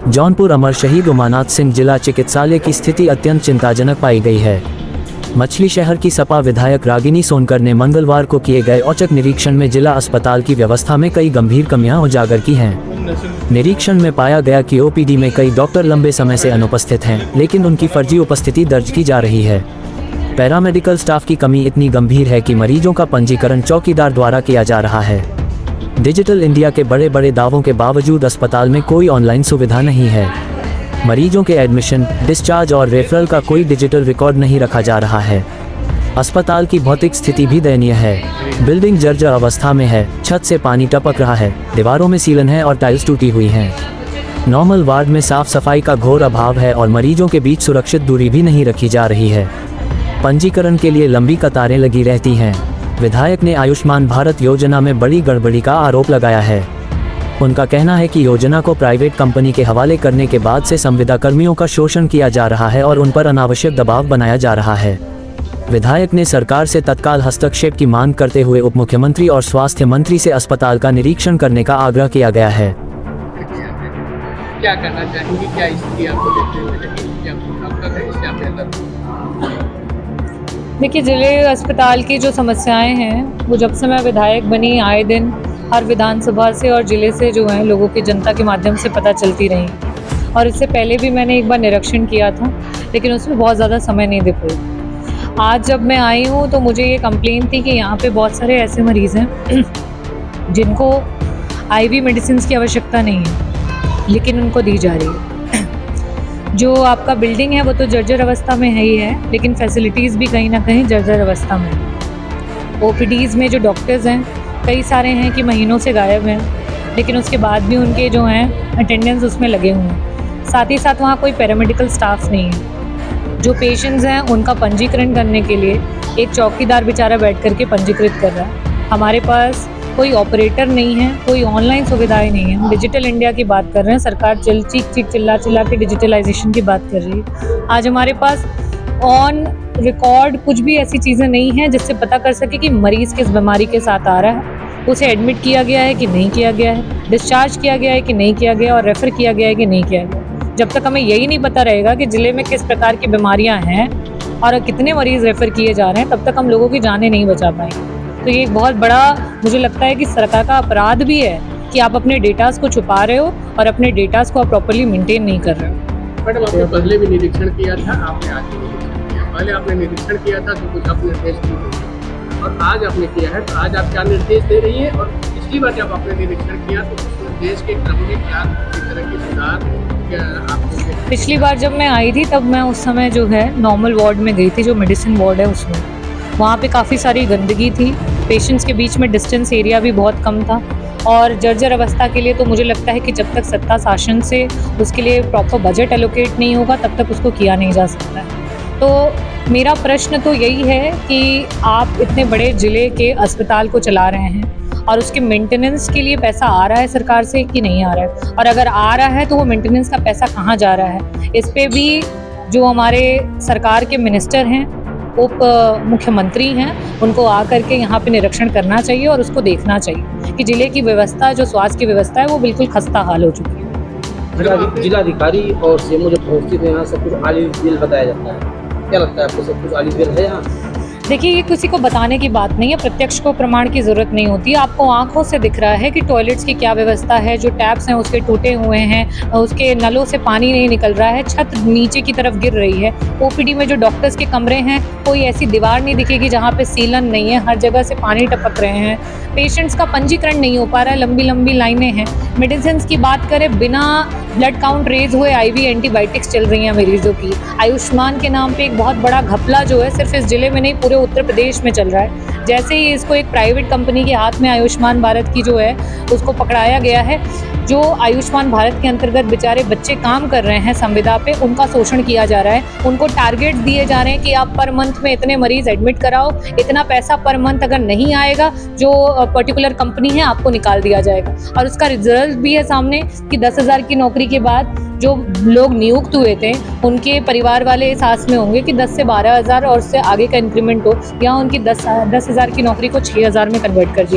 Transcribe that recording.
जौनपुर अमर शहीद उमानाथ सिंह जिला चिकित्सालय की स्थिति अत्यंत चिंताजनक पाई गई है। मछली शहर की सपा विधायक रागिनी सोनकर ने मंगलवार को किए गए औचक निरीक्षण में जिला अस्पताल की व्यवस्था में कई गंभीर कमियां उजागर की हैं। निरीक्षण में पाया गया कि ओपीडी में कई डॉक्टर लंबे समय से अनुपस्थित हैं, लेकिन उनकी फर्जी उपस्थिति दर्ज की जा रही है। पैरामेडिकल स्टाफ की कमी इतनी गंभीर है कि मरीजों का पंजीकरण चौकीदार द्वारा किया जा रहा है। डिजिटल इंडिया के बड़े बड़े दावों के बावजूद अस्पताल में कोई ऑनलाइन सुविधा नहीं है। मरीजों के एडमिशन, डिस्चार्ज और रेफरल का कोई डिजिटल रिकॉर्ड नहीं रखा जा रहा है। अस्पताल की भौतिक स्थिति भी दयनीय है। बिल्डिंग जर्जर अवस्था में है, छत से पानी टपक रहा है, दीवारों में सीलन है और टाइल्स टूटी हुई हैं। नॉर्मल वार्ड में साफ सफाई का घोर अभाव है और मरीजों के बीच सुरक्षित दूरी भी नहीं रखी जा रही है। पंजीकरण के लिए लंबी कतारें लगी रहती हैं। विधायक ने आयुष्मान भारत योजना में बड़ी गड़बड़ी का आरोप लगाया है। उनका कहना है कि योजना को प्राइवेट कंपनी के हवाले करने के बाद से संविदा कर्मियों का शोषण किया जा रहा है और उन पर अनावश्यक दबाव बनाया जा रहा है। विधायक ने सरकार से तत्काल हस्तक्षेप की मांग करते हुए उप मुख्यमंत्री और स्वास्थ्य मंत्री से अस्पताल का निरीक्षण करने का आग्रह किया गया है। क्या करना चाहेंगे, क्या स्थिति आपको देखने में लगी, देखिए, जिले अस्पताल की जो समस्याएं हैं वो जब से मैं विधायक बनी आए दिन हर विधानसभा से और जिले से जो है लोगों की जनता के माध्यम से पता चलती रही। और इससे पहले भी मैंने एक बार निरीक्षण किया था, लेकिन उसमें बहुत ज़्यादा समय नहीं दे पाई। आज जब मैं आई हूँ तो मुझे ये कंप्लेन थी कि यहाँ पे बहुत सारे ऐसे मरीज़ हैं जिनको आईवी मेडिसिन की आवश्यकता नहीं है, लेकिन उनको दी जा रही है। जो आपका बिल्डिंग है वो तो जर्जर अवस्था में है ही है, लेकिन फैसिलिटीज़ भी कहीं ना कहीं जर्जर अवस्था में है। ओपीडीज़ में जो डॉक्टर्स हैं कई सारे हैं कि महीनों से गायब हैं, लेकिन उसके बाद भी उनके जो हैं अटेंडेंस उसमें लगे हुए हैं। साथ ही साथ वहाँ कोई पैरामेडिकल स्टाफ नहीं है। जो पेशेंट्स हैं उनका पंजीकरण करने के लिए एक चौकीदार बेचारा बैठ करके पंजीकृत कर रहा है। हमारे पास कोई ऑपरेटर नहीं है, कोई ऑनलाइन सुविधाएं नहीं है। हम डिजिटल इंडिया की बात कर रहे हैं, सरकार चिल्ला के डिजिटलाइजेशन की बात कर रही है। आज हमारे पास ऑन रिकॉर्ड कुछ भी ऐसी चीज़ें नहीं हैं जिससे पता कर सके कि मरीज़ किस बीमारी के साथ आ रहा है, उसे एडमिट किया गया है कि नहीं किया गया है, डिस्चार्ज किया गया है कि नहीं किया गया और रेफ़र किया गया है कि नहीं किया गया। जब तक हमें यही नहीं पता रहेगा कि ज़िले में किस प्रकार की बीमारियाँ हैं और कितने मरीज़ रेफ़र किए जा रहे हैं, तब तक हम लोगों की जानें नहीं बचा पाएंगे। तो ये एक बहुत बड़ा मुझे लगता है कि सरकार का अपराध भी है कि आप अपने डेटास को छुपा रहे हो और अपने डेटास को आप प्रॉपर्ली मेंटेन नहीं कर रहे हो। मैडम, आपने पहले भी निरीक्षण किया था, आपने आज भी निरीक्षण किया। पहले आपने निरीक्षण किया था तो कुछ आप निर्देश दिए और आज आपने किया है, तो आज आप क्या निर्देश दे रही है? और पिछली बार जब आपने निरीक्षण किया तो उस निर्देश के क्रम में क्या किस तरह की सुधार आपको? पिछली बार जब मैं आई थी तब मैं उस समय जो है नॉर्मल वार्ड में गई थी, जो मेडिसिन वार्ड है उसमें। वहाँ पे काफ़ी सारी गंदगी थी, पेशेंट्स के बीच में डिस्टेंस एरिया भी बहुत कम था और जर्जर अवस्था के लिए तो मुझे लगता है कि जब तक सत्ता शासन से उसके लिए प्रॉपर बजट एलोकेट नहीं होगा तब तक उसको किया नहीं जा सकता है। तो मेरा प्रश्न तो यही है कि आप इतने बड़े ज़िले के अस्पताल को चला रहे हैं और उसके मेंटेनेंस के लिए पैसा आ रहा है सरकार से कि नहीं आ रहा है, और अगर आ रहा है तो वो मेंटेनेंस का पैसा कहाँ जा रहा है। इस पर भी जो हमारे सरकार के मिनिस्टर हैं, उप मुख्यमंत्री हैं, उनको आकर के यहाँ पे निरीक्षण करना चाहिए और उसको देखना चाहिए कि ज़िले की व्यवस्था, जो स्वास्थ्य की व्यवस्था है, वो बिल्कुल खस्ता हाल हो चुकी है। जिलाधिकारी और सीएमओ जो पहुँचते हैं यहाँ सब कुछ आली बिल बताया जाता है, क्या लगता है आपको सब कुछ आली बिल है यहाँ? देखिए, ये किसी को बताने की बात नहीं है, प्रत्यक्ष को प्रमाण की ज़रूरत नहीं होती। आपको आंखों से दिख रहा है कि टॉयलेट्स की क्या व्यवस्था है, जो टैप्स हैं उसके टूटे हुए हैं, उसके नलों से पानी नहीं निकल रहा है, छत नीचे की तरफ गिर रही है। ओपीडी में जो डॉक्टर्स के कमरे हैं, कोई ऐसी दीवार नहीं दिखेगी जहाँ पे सीलन नहीं है, हर जगह से पानी टपक रहे हैं। पेशेंट्स का पंजीकरण नहीं हो पा रहा है, लंबी लंबी लाइनें हैं। मेडिसिन की बात करें, बिना ब्लड काउंट रेज हुए आईवी एंटीबायोटिक्स चल रही हैं मरीजों की। आयुष्मान के नाम पे एक बहुत बड़ा घपला जो है सिर्फ इस जिले में नहीं, पूरे उत्तर प्रदेश में चल रहा है। जैसे ही इसको एक प्राइवेट कंपनी के हाथ में आयुष्मान भारत की जो है उसको पकड़ाया गया है, जो आयुष्मान भारत के अंतर्गत बेचारे बच्चे काम कर रहे हैं संविदा पे, उनका शोषण किया जा रहा है। उनको टारगेट दिए जा रहे हैं कि आप पर मंथ में इतने मरीज एडमिट कराओ, इतना पैसा पर मंथ अगर नहीं आएगा जो पर्टिकुलर कंपनी है आपको निकाल दिया जाएगा। और उसका रिजल्ट भी है सामने कि 10,000 की नौकरी के बाद जो लोग नियुक्त हुए थे उनके परिवार वाले इस आस में होंगे कि 10 से 12,000 और उससे आगे का इंक्रीमेंट हो, या उनकी 10,000 की नौकरी को 6,000 में कन्वर्ट कर दिया।